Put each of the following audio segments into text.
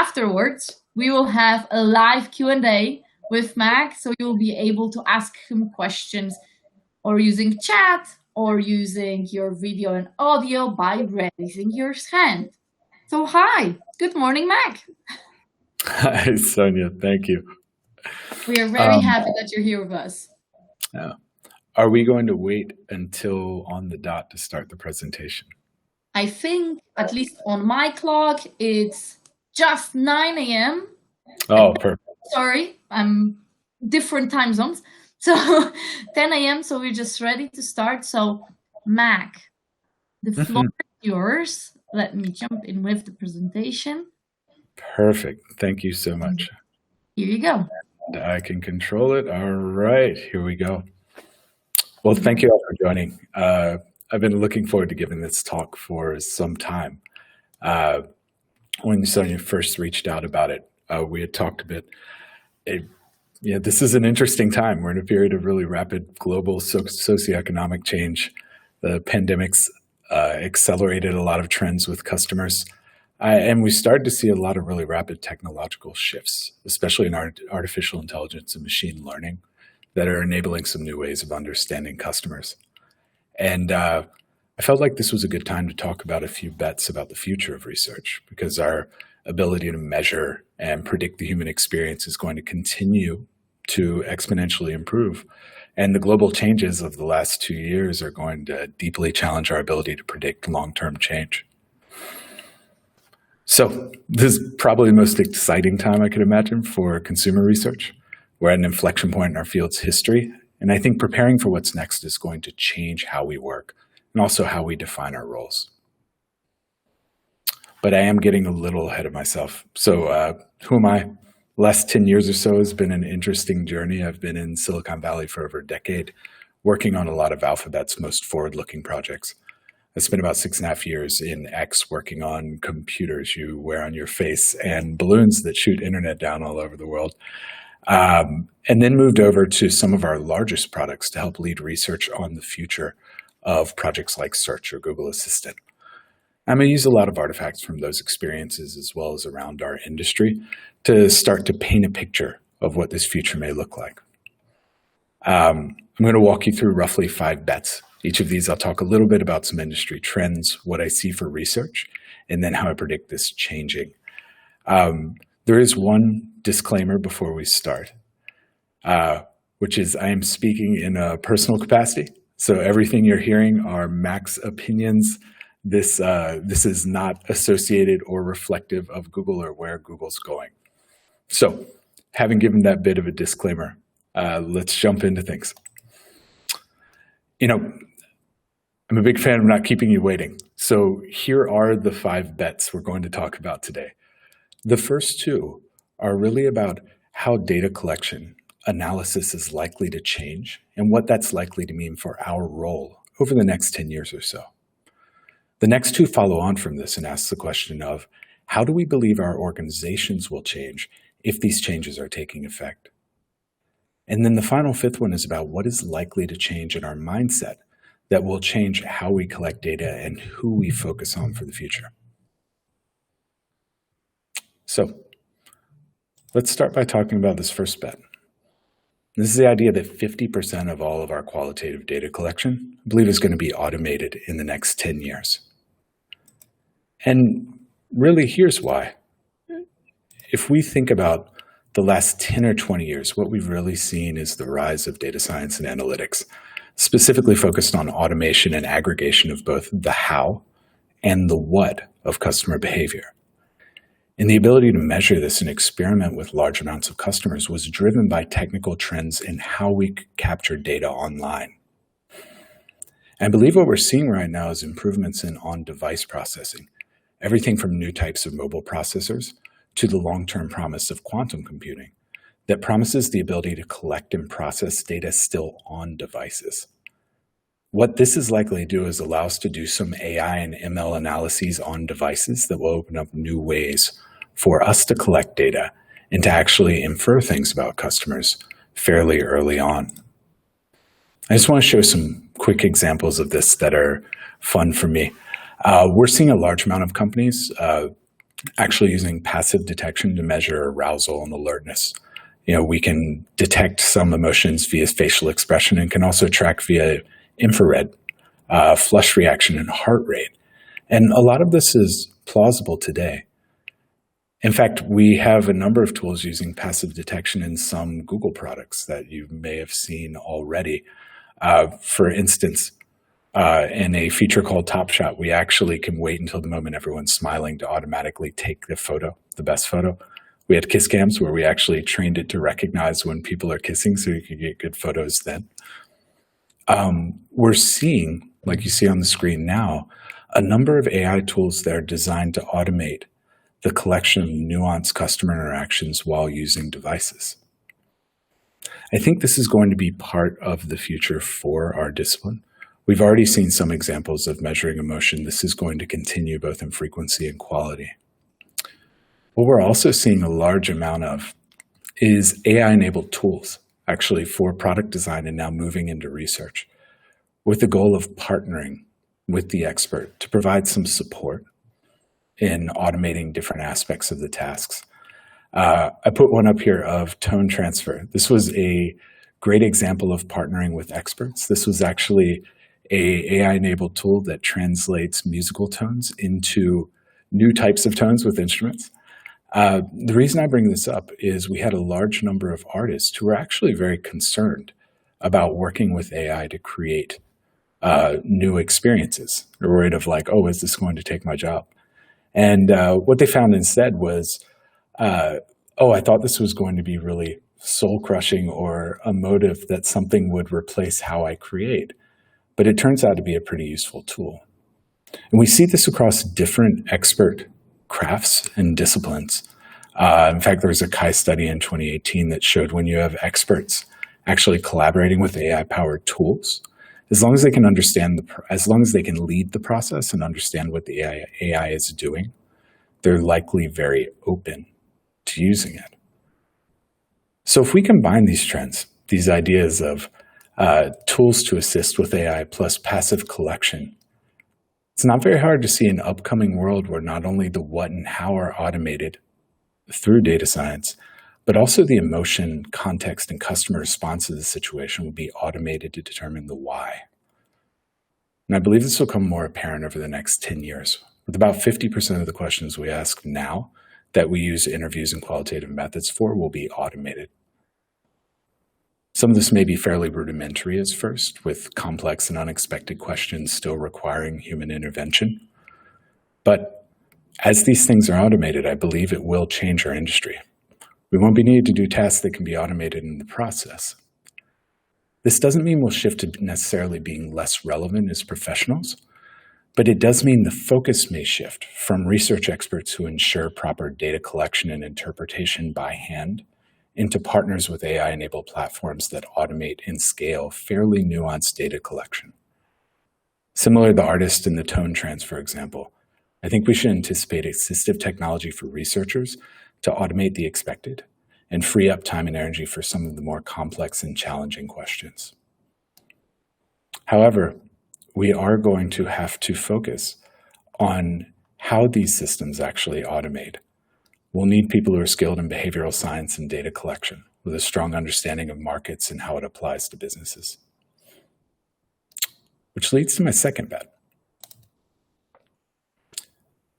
afterwards, we will have a live Q&A with Mac, so you will be able to ask him questions or using chat or using your video and audio by raising your hand. So hi, good morning, Mac. Hi, Sonia. Thank you. We are very happy that you're here with us. Are we going to wait until on the dot to start the presentation? I think, at least on my clock, it's just 9 a.m. Oh, perfect. Sorry, I'm different time zones. So 10 a.m. So we're just ready to start. So Mac, the floor is yours. Let me jump in with the presentation. Perfect. Thank you so much. Here you go. I can control it. All right, here we go. Well, thank you all for joining. I've been looking forward to giving this talk for some time. When Sonia first reached out about it, we had talked a bit. This is an interesting time. We're in a period of really rapid global socioeconomic change. The pandemic's accelerated a lot of trends with customers. And we started to see a lot of really rapid technological shifts, especially in artificial intelligence and machine learning, that are enabling some new ways of understanding customers. And I felt like this was a good time to talk about a few bets about the future of research, because our ability to measure and predict the human experience is going to continue to exponentially improve. And the global changes of the last 2 years are going to deeply challenge our ability to predict long-term change. So this is probably the most exciting time I could imagine for consumer research. We're at an inflection point in our field's history, and I think preparing for what's next is going to change how we work and also how we define our roles. But I am getting a little ahead of myself. So who am I? The last 10 years or so has been an interesting journey. I've been in Silicon Valley for over a decade, working on a lot of Alphabet's most forward-looking projects. I spent about 6.5 years in X working on computers you wear on your face and balloons that shoot internet down all over the world. And then moved over to some of our largest products to help lead research on the future of projects like Search or Google Assistant. I'm going to use a lot of artifacts from those experiences as well as around our industry to start to paint a picture of what this future may look like. I'm going to walk you through roughly 5 bets. Each of these, I'll talk a little bit about some industry trends, what I see for research, and then how I predict this changing. There is one disclaimer before we start, which is I am speaking in a personal capacity. So everything you're hearing are Mac's opinions. This is not associated or reflective of Google or where Google's going. So having given that bit of a disclaimer, let's jump into things. I'm a big fan of not keeping you waiting. So here are the 5 bets we're going to talk about today. The first 2 are really about how data collection analysis is likely to change and what that's likely to mean for our role over the next 10 years or so. The next 2 follow on from this and ask the question of how do we believe our organizations will change if these changes are taking effect? And then the final 5th one is about what is likely to change in our mindset that will change how we collect data and who we focus on for the future. So let's start by talking about this first bet. This is the idea that 50% of all of our qualitative data collection, I believe, is going to be automated in the next 10 years. And really, here's why. If we think about the last 10 or 20 years, what we've really seen is the rise of data science and analytics, specifically focused on automation and aggregation of both the how and the what of customer behavior. And the ability to measure this and experiment with large amounts of customers was driven by technical trends in how we capture data online. And I believe what we're seeing right now is improvements in on-device processing, everything from new types of mobile processors to the long-term promise of quantum computing that promises the ability to collect and process data still on devices. What this is likely to do is allow us to do some AI and ML analyses on devices that will open up new ways for us to collect data and to actually infer things about customers fairly early on. I just want to show some quick examples of this that are fun for me. We're seeing a large amount of companies actually using passive detection to measure arousal and alertness. We can detect some emotions via facial expression and can also track via infrared, flush reaction, and heart rate. And a lot of this is plausible today. In fact, we have a number of tools using passive detection in some Google products that you may have seen already. For instance, in a feature called Top Shot, we actually can wait until the moment everyone's smiling to automatically take the photo, the best photo. We had kiss cams where we actually trained it to recognize when people are kissing so you could get good photos then. We're seeing, like you see on the screen now, a number of AI tools that are designed to automate the collection of nuanced customer interactions while using devices. I think this is going to be part of the future for our discipline. We've already seen some examples of measuring emotion. This is going to continue both in frequency and quality. What we're also seeing a large amount of is AI-enabled tools, actually, for product design and now moving into research, with the goal of partnering with the expert to provide some support in automating different aspects of the tasks. I put one up here of tone transfer. This was a great example of partnering with experts. This was actually an AI-enabled tool that translates musical tones into new types of tones with instruments. The reason I bring this up is we had a large number of artists who were actually very concerned about working with AI to create new experiences. They're worried of like, oh, is this going to take my job? And what they found instead was, oh, I thought this was going to be really soul-crushing or emotive, that something would replace how I create. But it turns out to be a pretty useful tool. And we see this across different expert crafts and disciplines. In fact, there was a CHI study in 2018 that showed when you have experts actually collaborating with AI-powered tools, as long as they can understand, as long as they can lead the process and understand what the AI is doing, they're likely very open to using it. So if we combine these trends, these ideas of tools to assist with AI plus passive collection, it's not very hard to see an upcoming world where not only the what and how are automated through data science, but also the emotion, context, and customer response to the situation will be automated to determine the why. And I believe this will become more apparent over the next 10 years, with about 50% of the questions we ask now that we use interviews and qualitative methods for will be automated. Some of this may be fairly rudimentary as first, with complex and unexpected questions still requiring human intervention. But as these things are automated, I believe it will change our industry. We won't be needed to do tasks that can be automated in the process. This doesn't mean we'll shift to necessarily being less relevant as professionals, but it does mean the focus may shift from research experts who ensure proper data collection and interpretation by hand into partners with AI-enabled platforms that automate and scale fairly nuanced data collection. Similar to the artist and the tone transfer example, I think we should anticipate assistive technology for researchers to automate the expected and free up time and energy for some of the more complex and challenging questions. However, we are going to have to focus on how these systems actually automate. We'll need people who are skilled in behavioral science and data collection with a strong understanding of markets and how it applies to businesses. Which leads to my second bet.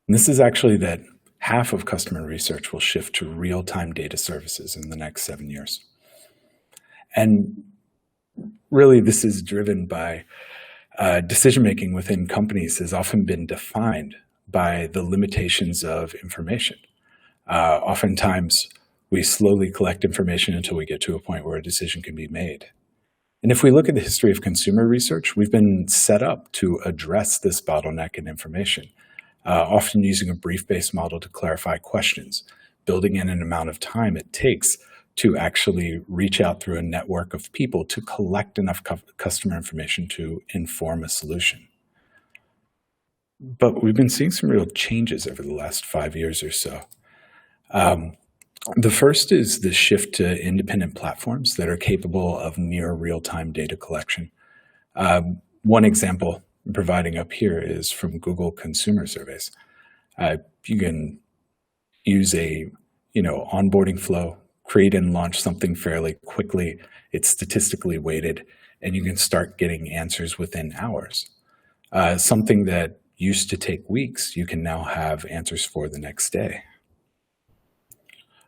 And this is actually that half of customer research will shift to real-time data services in the next 7 years. And really, this is driven by decision-making within companies has often been defined by the limitations of information. Oftentimes, we slowly collect information until we get to a point where a decision can be made. And if we look at the history of consumer research, we've been set up to address this bottleneck in information, often using a brief-based model to clarify questions, building in an amount of time it takes to actually reach out through a network of people to collect enough customer information to inform a solution. But we've been seeing some real changes over the last 5 years or so. The first is the shift to independent platforms that are capable of near real-time data collection. One example I'm providing up here is from Google consumer surveys. You can use a onboarding flow, create and launch something fairly quickly. It's statistically weighted, and you can start getting answers within hours. Something that used to take weeks, you can now have answers for the next day.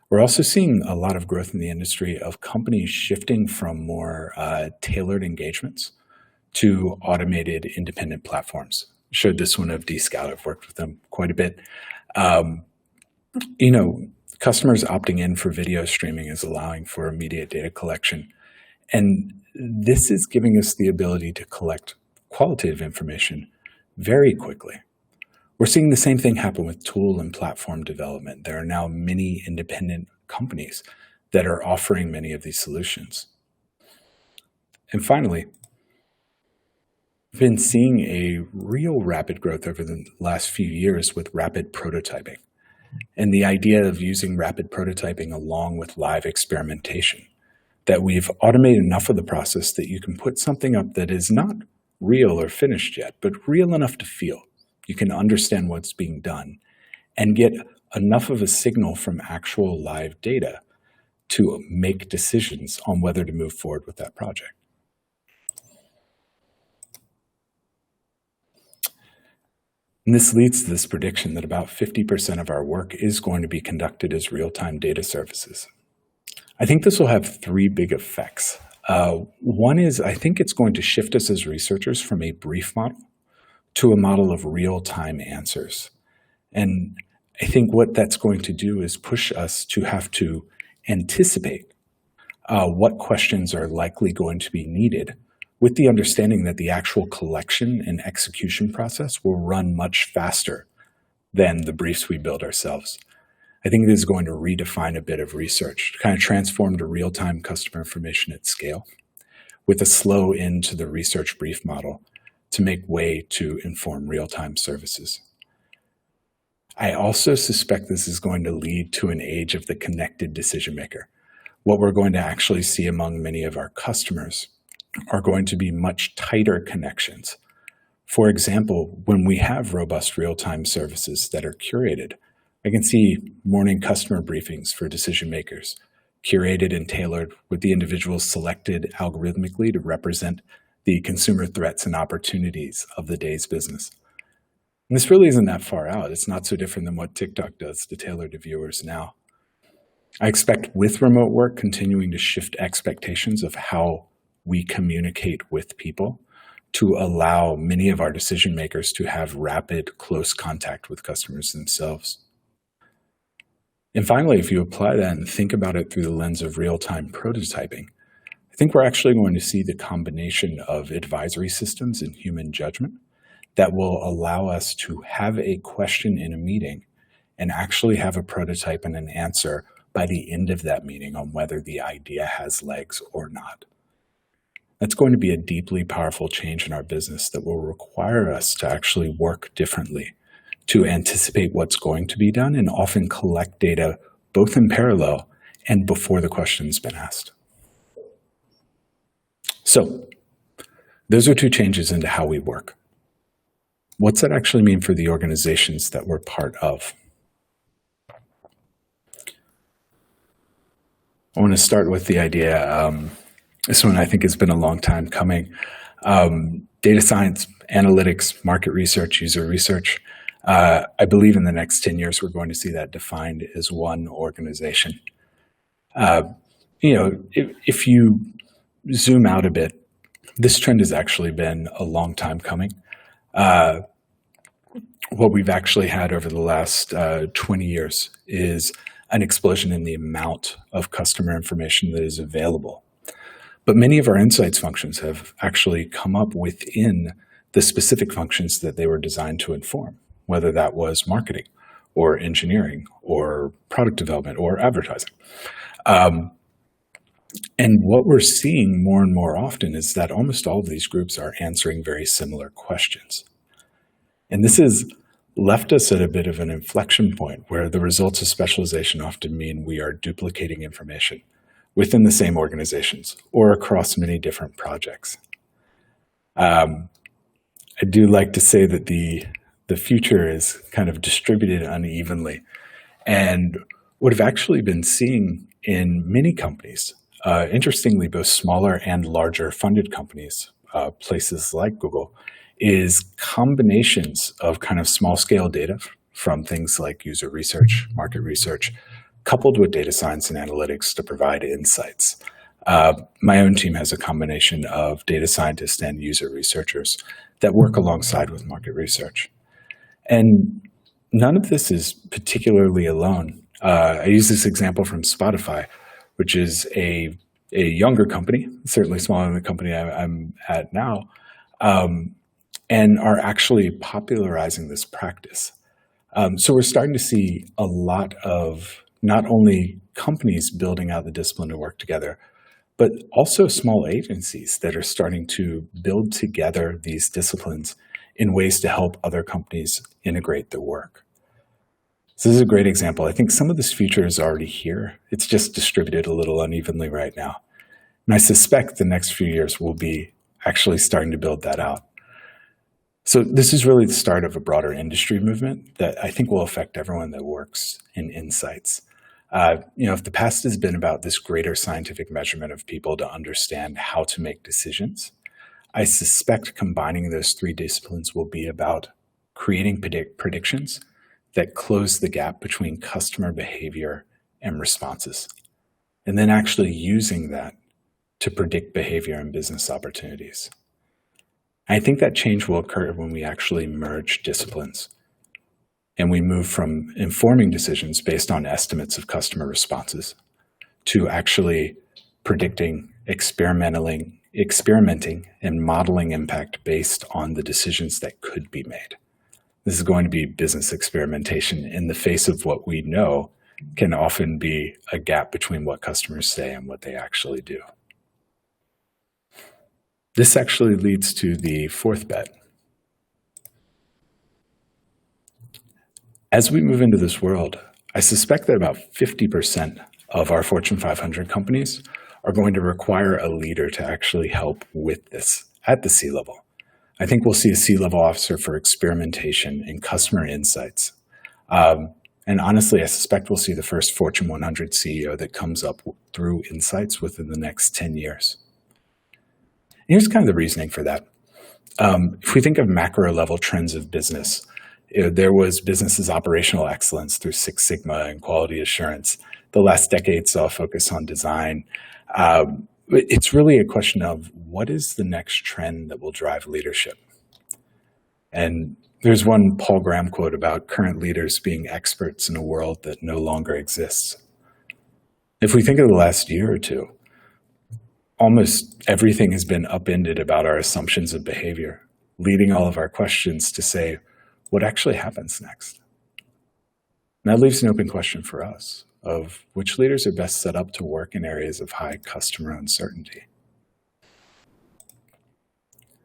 We're also seeing a lot of growth in the industry of companies shifting from more tailored engagements to automated independent platforms. Showed this one of Dscout. I've worked with them quite a bit. Customers opting in for video streaming is allowing for immediate data collection. And this is giving us the ability to collect qualitative information very quickly. We're seeing the same thing happen with tool and platform development. There are now many independent companies that are offering many of these solutions. And finally, we've been seeing a real rapid growth over the last few years with rapid prototyping, and the idea of using rapid prototyping along with live experimentation, that we've automated enough of the process that you can put something up that is not real or finished yet, but real enough to feel. You can understand what's being done and get enough of a signal from actual live data to make decisions on whether to move forward with that project. And this leads to this prediction that about 50% of our work is going to be conducted as real-time data services. I think this will have three big effects. One is, I think it's going to shift us as researchers from a brief model to a model of real-time answers. And I think what that's going to do is push us to have to anticipate what questions are likely going to be needed, with the understanding that the actual collection and execution process will run much faster than the briefs we build ourselves. I think this is going to redefine a bit of research, to kind of transform to real-time customer information at scale, with a slow into the research brief model to make way to inform real-time services. I also suspect this is going to lead to an age of the connected decision maker. What we're going to actually see among many of our customers are going to be much tighter connections. For example, when we have robust real-time services that are curated, I can see morning customer briefings for decision makers, curated and tailored with the individuals selected algorithmically to represent the consumer threats and opportunities of the day's business. And this really isn't that far out. It's not so different than what TikTok does to tailor to viewers now. I expect with remote work continuing to shift expectations of how we communicate with people to allow many of our decision makers to have rapid, close contact with customers themselves. And finally, if you apply that and think about it through the lens of real-time prototyping, I think we're actually going to see the combination of advisory systems and human judgment that will allow us to have a question in a meeting and actually have a prototype and an answer by the end of that meeting on whether the idea has legs or not. That's going to be a deeply powerful change in our business that will require us to actually work differently, to anticipate what's going to be done and often collect data both in parallel and before the question's been asked. So those are two changes into how we work. What's that actually mean for the organizations that we're part of? I want to start with the idea, this one I think has been a long time coming. Data science, analytics, market research, user research. I believe in the next 10 years, we're going to see that defined as one organization. If you zoom out a bit, this trend has actually been a long time coming. What we've actually had over the last 20 years is an explosion in the amount of customer information that is available. But many of our insights functions have actually come up within the specific functions that they were designed to inform, whether that was marketing or engineering or product development or advertising. And what we're seeing more and more often is that almost all of these groups are answering very similar questions. And this has left us at a bit of an inflection point where the results of specialization often mean we are duplicating information within the same organizations or across many different projects. I do like to say that the future is kind of distributed unevenly. And what I've actually been seeing in many companies, interestingly, both smaller and larger funded companies, places like Google, is combinations of kind of small scale data from things like user research, market research, coupled with data science and analytics to provide insights. My own team has a combination of data scientists and user researchers that work alongside with market research. And none of this is particularly alone. I use this example from Spotify, which is a younger company, certainly smaller than the company I'm at now, and are actually popularizing this practice. So we're starting to see a lot of not only companies building out the discipline to work together, but also small agencies that are starting to build together these disciplines in ways to help other companies integrate their work. So this is a great example. I think some of this feature is already here. It's just distributed a little unevenly right now. And I suspect the next few years will be actually starting to build that out. So this is really the start of a broader industry movement that I think will affect everyone that works in insights. If the past has been about this greater scientific measurement of people to understand how to make decisions, I suspect combining those three disciplines will be about creating predictions that close the gap between customer behavior and responses, and then actually using that to predict behavior and business opportunities. I think that change will occur when we actually merge disciplines and we move from informing decisions based on estimates of customer responses to actually predicting, experimenting, and modeling impact based on the decisions that could be made. This is going to be business experimentation in the face of what we know can often be a gap between what customers say and what they actually do. This actually leads to the fourth bet. As we move into this world, I suspect that about 50% of our Fortune 500 companies are going to require a leader to actually help with this at the C-level. I think we'll see a C-level officer for experimentation and customer insights. And honestly, I suspect we'll see the first Fortune 100 CEO that comes up through insights within the next 10 years. Here's kind of the reasoning for that. If we think of macro level trends of business, there was business's operational excellence through Six Sigma and quality assurance. The last decade saw a focus on design. It's really a question of what is the next trend that will drive leadership? And there's one Paul Graham quote about current leaders being experts in a world that no longer exists. If we think of the last year or two, almost everything has been upended about our assumptions of behavior, leading all of our questions to say, what actually happens next? And that leaves an open question for us of which leaders are best set up to work in areas of high customer uncertainty.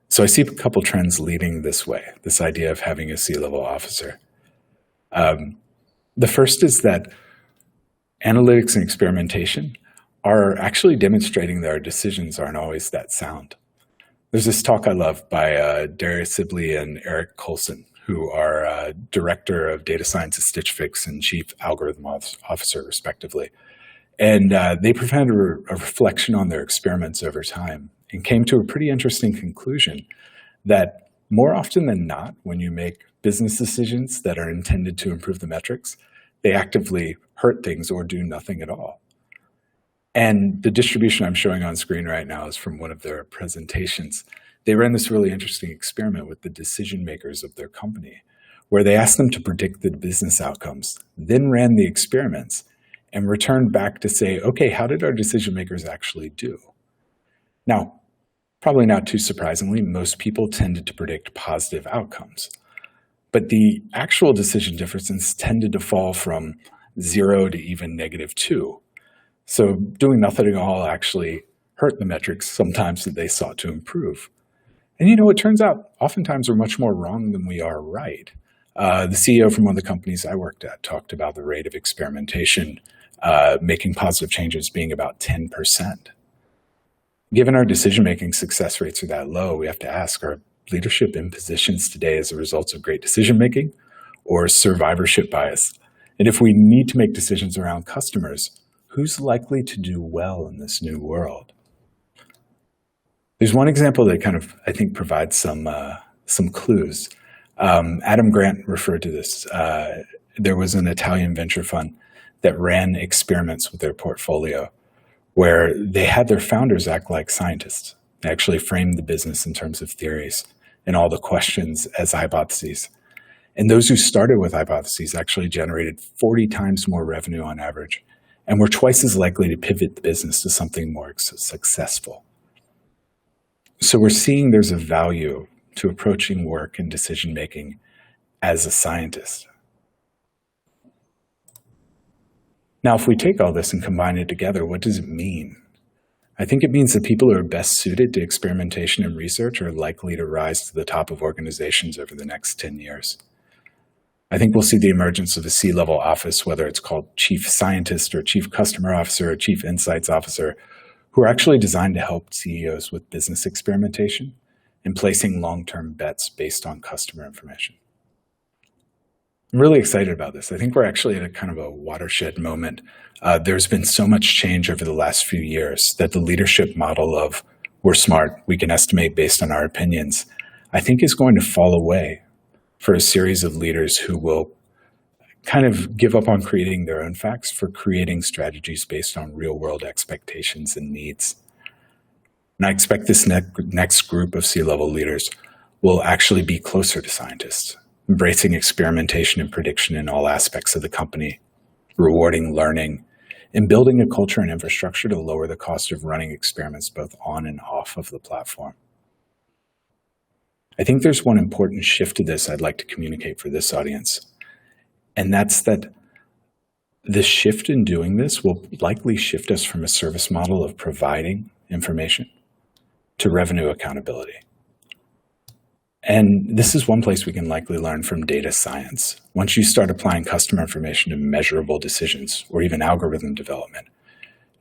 So I see a couple trends leading this way, this idea of having a C-level officer. The first is that analytics and experimentation are actually demonstrating that our decisions aren't always that sound. There's this talk I love by Darius Sibley and Eric Colson, who are Director of Data Science at Stitch Fix and Chief Algorithm Officer, respectively. And they provided a reflection on their experiments over time and came to a pretty interesting conclusion that more often than not, when you make business decisions that are intended to improve the metrics, they actively hurt things or do nothing at all. And the distribution I'm showing on screen right now is from one of their presentations. They ran this really interesting experiment with the decision makers of their company, where they asked them to predict the business outcomes, then ran the experiments and returned back to say, okay, how did our decision makers actually do? Now, probably not too surprisingly, most people tended to predict positive outcomes, but the actual decision differences tended to fall from 0 to even -2. So doing nothing at all actually hurt the metrics sometimes that they sought to improve. And it turns out oftentimes we're much more wrong than we are right. The CEO from one of the companies I worked at talked about the rate of experimentation making positive changes being about 10%. Given our decision-making success rates are that low, we have to ask, are leadership in positions today as a result of great decision-making or survivorship bias? And if we need to make decisions around customers, who's likely to do well in this new world? There's one example that kind of, I think, provides some clues. Adam Grant referred to this. There was an Italian venture fund that ran experiments with their portfolio where they had their founders act like scientists. They actually framed the business in terms of theories and all the questions as hypotheses. And those who started with hypotheses actually generated 40 times more revenue on average and were twice as likely to pivot the business to something more successful. So we're seeing there's a value to approaching work and decision-making as a scientist. Now, if we take all this and combine it together, what does it mean? I think it means that people who are best suited to experimentation and research are likely to rise to the top of organizations over the next 10 years. I think we'll see the emergence of a C-level office, whether it's called Chief Scientist or Chief Customer Officer or Chief Insights Officer, who are actually designed to help CEOs with business experimentation and placing long-term bets based on customer information. I'm really excited about this. I think we're actually at a kind of a watershed moment. There's been so much change over the last few years that the leadership model of we're smart, we can estimate based on our opinions, I think is going to fall away for a series of leaders who will kind of give up on creating their own facts for creating strategies based on real-world expectations and needs. And I expect this next group of C-level leaders will actually be closer to scientists, embracing experimentation and prediction in all aspects of the company, rewarding learning, and building a culture and infrastructure to lower the cost of running experiments both on and off of the platform. I think there's one important shift to this I'd like to communicate for this audience, and that's that the shift in doing this will likely shift us from a service model of providing information to revenue accountability. And this is one place we can likely learn from data science. Once you start applying customer information to measurable decisions or even algorithm development,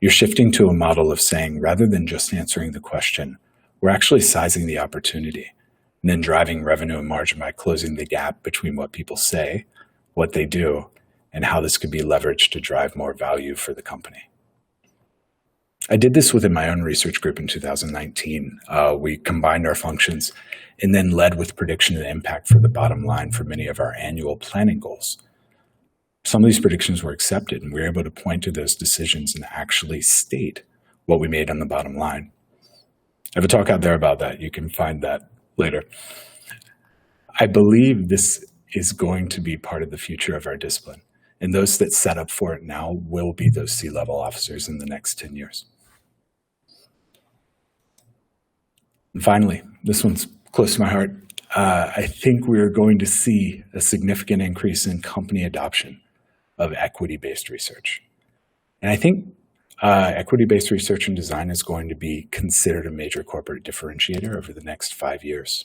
you're shifting to a model of saying, rather than just answering the question, we're actually sizing the opportunity and then driving revenue and margin by closing the gap between what people say, what they do, and how this could be leveraged to drive more value for the company. I did this within my own research group in 2019. We combined our functions and then led with prediction and impact for the bottom line for many of our annual planning goals. Some of these predictions were accepted, and we were able to point to those decisions and actually state what we made on the bottom line. I have a talk out there about that. You can find that later. I believe this is going to be part of the future of our discipline, and those that set up for it now will be those C-level officers in the next 10 years. And finally, this one's close to my heart. I think we're going to see a significant increase in company adoption of equity-based research. And I think equity-based research and design is going to be considered a major corporate differentiator over the next 5 years.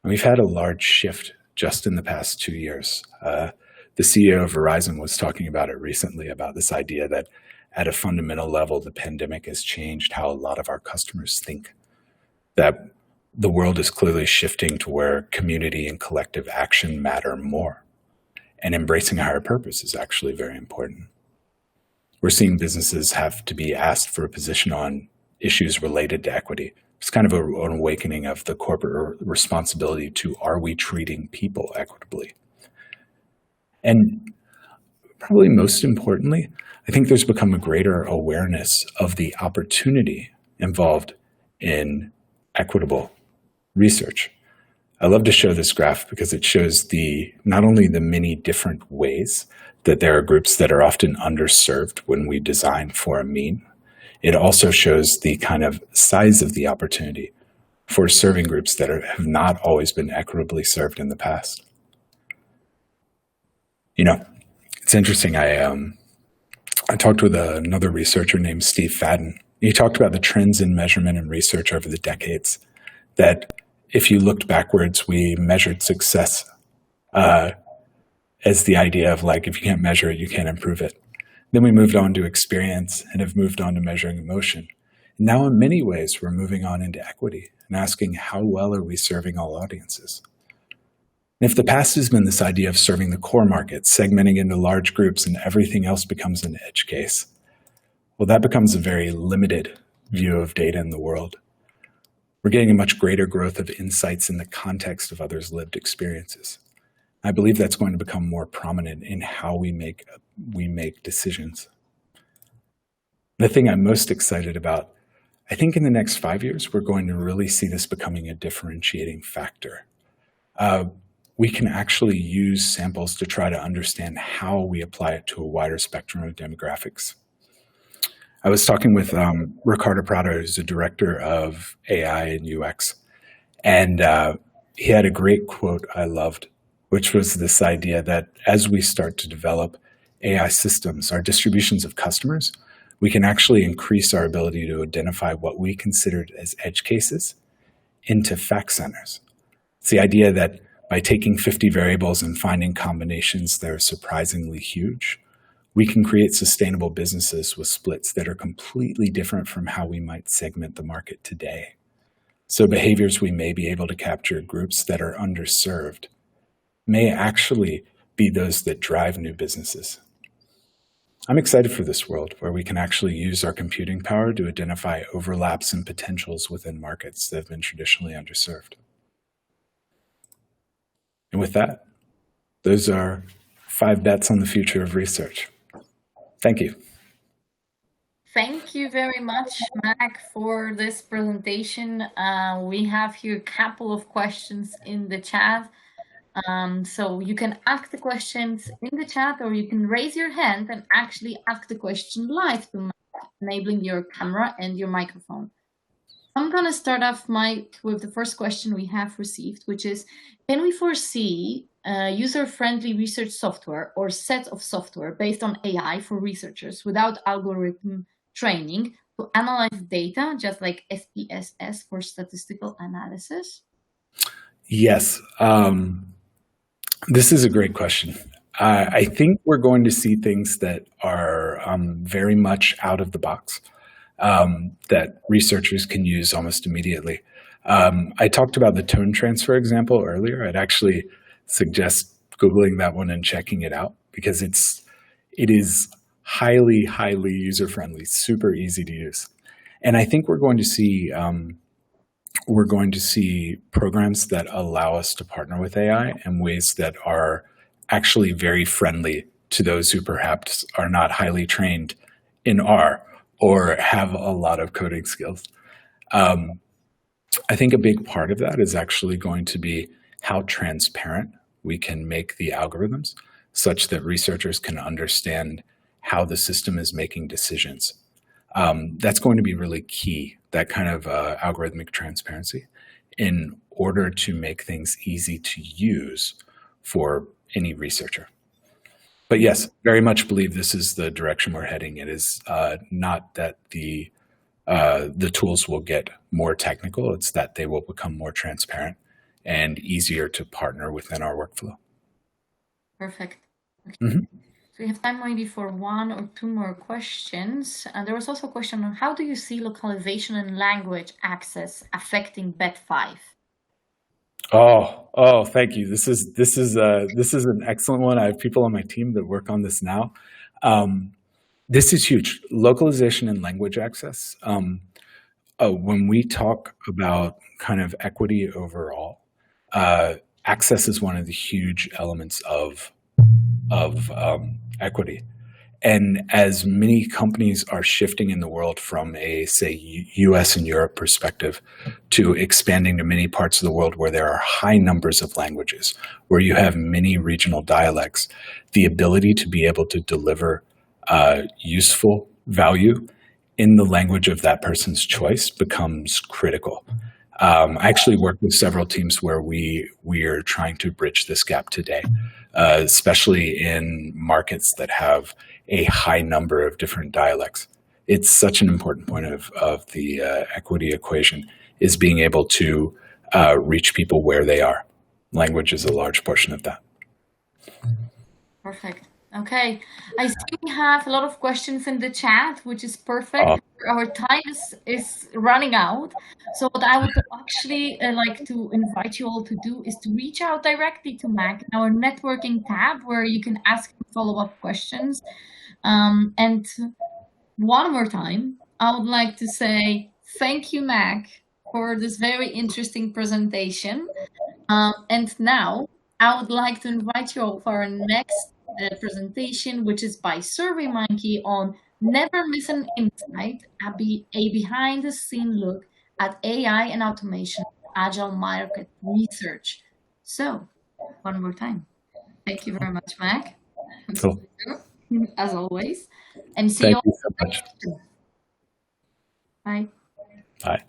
And we've had a large shift just in the past 2 years. The CEO of Verizon was talking about it recently, about this idea that at a fundamental level, the pandemic has changed how a lot of our customers think, that the world is clearly shifting to where community and collective action matter more. And embracing a higher purpose is actually very important. We're seeing businesses have to be asked for a position on issues related to equity. It's kind of an awakening of the corporate responsibility to, are we treating people equitably? And probably most importantly, I think there's become a greater awareness of the opportunity involved in equitable research. I love to show this graph because it shows not only the many different ways that there are groups that are often underserved when we design for a mean, it also shows the kind of size of the opportunity for serving groups that have not always been equitably served in the past. You know, it's interesting. I talked with another researcher named Steve Fadden. He talked about the trends in measurement and research over the decades, that if you looked backwards, we measured success as the idea of like, if you can't measure it, you can't improve it. Then we moved on to experience and have moved on to measuring emotion. Now, in many ways, we're moving on into equity and asking, how well are we serving all audiences? And if the past has been this idea of serving the core market, segmenting into large groups, and everything else becomes an edge case, well, that becomes a very limited view of data in the world. We're getting a much greater growth of insights in the context of others' lived experiences. I believe that's going to become more prominent in how we make decisions. The thing I'm most excited about, I think in the next 5 years, we're going to really see this becoming a differentiating factor. We can actually use samples to try to understand how we apply it to a wider spectrum of demographics. I was talking with Ricardo Prado, who's the director of AI and UX, and he had a great quote I loved, which was this idea that as we start to develop AI systems, our distributions of customers, we can actually increase our ability to identify what we considered as edge cases into fact centers. It's the idea that by taking 50 variables and finding combinations that are surprisingly huge, we can create sustainable businesses with splits that are completely different from how we might segment the market today. So behaviors we may be able to capture, groups that are underserved, may actually be those that drive new businesses. I'm excited for this world where we can actually use our computing power to identify overlaps and potentials within markets that have been traditionally underserved. And with that, those are 5 bets on the future of research. Thank you. Thank you very much, Mac, for this presentation. We have here a couple of questions in the chat. So you can ask the questions in the chat, or you can raise your hand and actually ask the question live to Mac, enabling your camera and your microphone. I'm going to start off, Mike, with the first question we have received, which is, can we foresee user-friendly research software or set of software based on AI for researchers without algorithm training to analyze data, just like SPSS for statistical analysis? Yes. This is a great question. I think we're going to see things that are very much out of the box. That researchers can use almost immediately. I talked about the tone transfer example earlier. I'd actually suggest Googling that one and checking it out, because it is highly, highly user-friendly, super easy to use. And I think we're going to see programs that allow us to partner with AI in ways that are actually very friendly to those who perhaps are not highly trained in R or have a lot of coding skills. I think a big part of that is actually going to be how transparent we can make the algorithms such that researchers can understand how the system is making decisions. That's going to be really key, that kind of algorithmic transparency, in order to make things easy to use for any researcher. But yes, very much believe this is the direction we're heading. It is not that the tools will get more technical, it's that they will become more transparent and easier to partner within our workflow. Perfect. Okay. Mm-hmm. So we have time maybe for 1 or 2 more questions. There was also a question on how do you see localization and language access affecting Bet5? Oh, thank you. This is an excellent one. I have people on my team that work on this now. This is huge. Localization and language access. When we talk about kind of equity overall, access is one of the huge elements of equity. And as many companies are shifting in the world from a, say, US and Europe perspective to expanding to many parts of the world where there are high numbers of languages, where you have many regional dialects, the ability to be able to deliver useful value in the language of that person's choice becomes critical. I actually work with several teams where we are trying to bridge this gap today, especially in markets that have a high number of different dialects. It's such an important point of the equity equation, is being able to reach people where they are. Language is a large portion of that. Perfect. Okay, I see we have a lot of questions in the chat, which is perfect. Oh, Our time is running out. So what I would actually like to invite you all to do is to reach out directly to Mac in our networking tab, where you can ask him follow-up questions. And one more time, I would like to say thank you, Mac, for this very interesting presentation. And now I would like to invite you all for our next presentation, which is by SurveyMonkey on Never Miss an Insight, a behind-the-scene look at AI and automation, agile market research. So, one more time, thank you very much, Mac. cool. As always, and see Thank you you all so much. next. Bye. Bye.